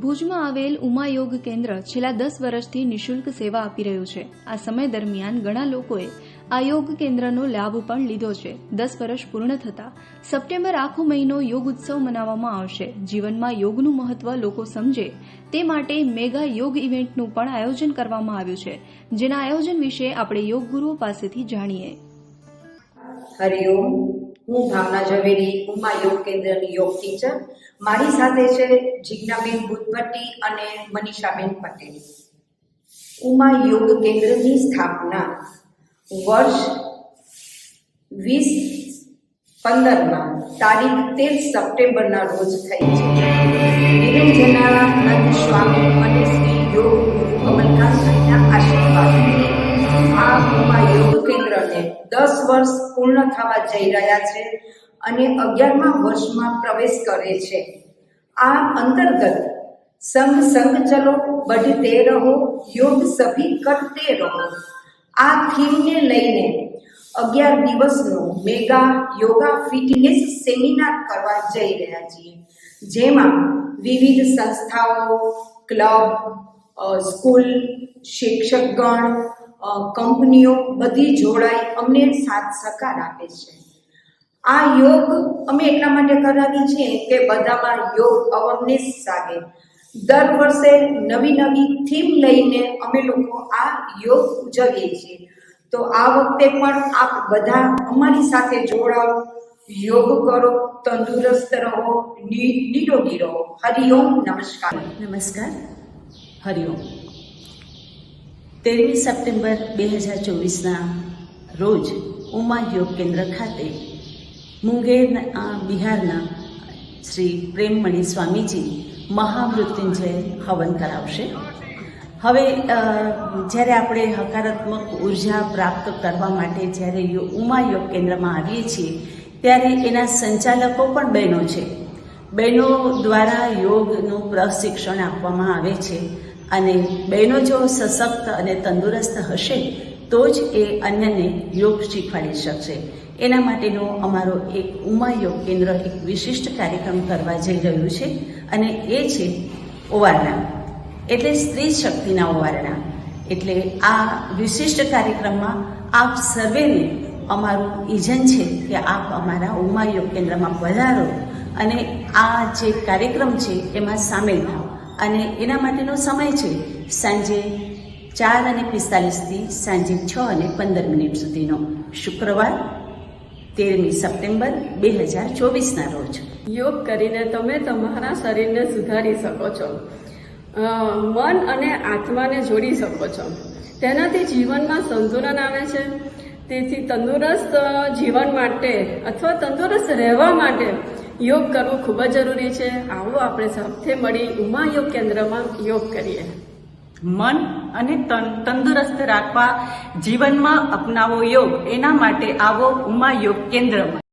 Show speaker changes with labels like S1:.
S1: ભુજમાં આવેલ ઉમા યોગ કેન્દ્ર છેલ્લા 10 વર્ષથી નિઃશુલ્ક સેવા આપી રહ્યું છે। આ સમય દરમિયાન ઘણા લોકોએ આ યોગ કેન્દ્રનો લાભ પણ લીધો છે। 10 વર્ષ પૂર્ણ થતા સપ્ટેમ્બર આખો મહિનો યોગ ઉત્સવ મનાવવામાં આવશે। જીવનમાં યોગનું મહત્વ લોકો સમજે તે માટે મેગા યોગ ઇવેન્ટનું પણ આયોજન કરવામાં આવ્યું છે, જેના આયોજન વિશે આપણે યોગ ગુરુઓ પાસેથી જાણીએ।
S2: હરિઓમ, હું ભાવના ઝવેરી, ઉમા યોગ કેન્દ્રની યોગ ટીચર। મારી સાથે છે જિજ્ઞાબેન ભૂતભટ્ટી અને મનીષાબેન પટેલ। ઉમા યોગ કેન્દ્રની સ્થાપના વર્ષ 2015માં તારીખ 13 સપ્ટેમ્બરના રોજ થઈ છે। નિરંજનાનંદ સ્વામી અને શ્રી યોગ ગુરુ કમલકાંતભાઈના આશીર્વાદથી આ ઉમા યોગ કેન્દ્રને 10 વર્ષ પૂર્ણ થવા જઈ રહ્યા છે અને 11મા વર્ષમાં પ્રવેશ કરે છે। આ અંતર્ગત સંગ ચલો बढ़ते रहो, योग सभी करते रहो આ થીમને લઈને 11 દિવસનો મેગા યોગા ફિટનેસ સેમિનાર કરવા જઈ રહ્યા છીએ, જેમાં વિવિધ સંસ્થાઓ, ક્લબ, સ્કૂલ, શિક્ષકગણ, કંપનીઓ બધી જોડાઈ અમને સાથ સહકાર આપે છે। આ યોગ અમે એટલા માટે કરાવી છે કે બધામાં યોગ અવેરનેસ જાગે। દર વર્ષે નવી થીમ લઈને અમે લોકો આ યોગ ઉજવીએ છીએ, તો આ વખતે પણ આપ બધા અમારી સાથે જોડાઓ, યોગ કરો, તંદુરસ્ત રહો, નિરોગી રહો। હરિઓમ, નમસ્કાર।
S3: નમસ્કાર, હરિઓમ। 13 સપ્ટેમ્બર 2024ના રોજ ઉમા યોગ કેન્દ્ર ખાતે મુંગેર બિહારના શ્રી પ્રેમમણી સ્વામીજી મહામૃત્યુંજય હવન કરાવશે। હવે જ્યારે આપણે હકારાત્મક ઉર્જા પ્રાપ્ત કરવા માટે જ્યારે ઉમા યોગ કેન્દ્રમાં આવીએ છીએ ત્યારે એના સંચાલકો પણ બહેનો છે। બહેનો દ્વારા યોગનું પ્રશિક્ષણ આપવામાં આવે છે અને બહેનો જો સશક્ત અને તંદુરસ્ત હશે તો જ એ અન્યને યોગ શીખવાડી શકશે। એના માટેનો અમારો એક ઉમા યોગ કેન્દ્ર એક વિશિષ્ટ કાર્યક્રમ કરવા જઈ રહ્યું છે અને એ છે ઓવારણા, એટલે સ્ત્રી શક્તિના ઓવારણા। એટલે આ વિશિષ્ટ કાર્યક્રમમાં આપ સર્વેને અમારું ઇજન છે કે આપ અમારા ઉમા યોગ કેન્દ્રમાં પધારો અને આ જે કાર્યક્રમ છે એમાં સામેલ થાઓ। અને એના માટેનો સમય છે સાંજે 4:45થી સાંજે 6:15 સુધીનો, શુક્રવાર 13 સપ્ટેમ્બર 2024ના રોજ।
S4: યોગ કરીને તમે તમારા શરીરને સુધારી શકો છો, મન અને આત્માને જોડી શકો છો। તેનાથી જીવનમાં સંતુલન આવે છે। તેથી તંદુરસ્ત જીવન માટે અથવા તંદુરસ્ત રહેવા માટે યોગ કરવું ખૂબ જ જરૂરી છે। આવો આપણે સાથે મળી ઉમા યોગ કેન્દ્રમાં યોગ કરીએ।
S5: મન અને તન તંદુરસ્ત રાખવા જીવનમાં અપનાવો યોગ, એના માટે આવો ઉમા યોગ કેન્દ્રમાં।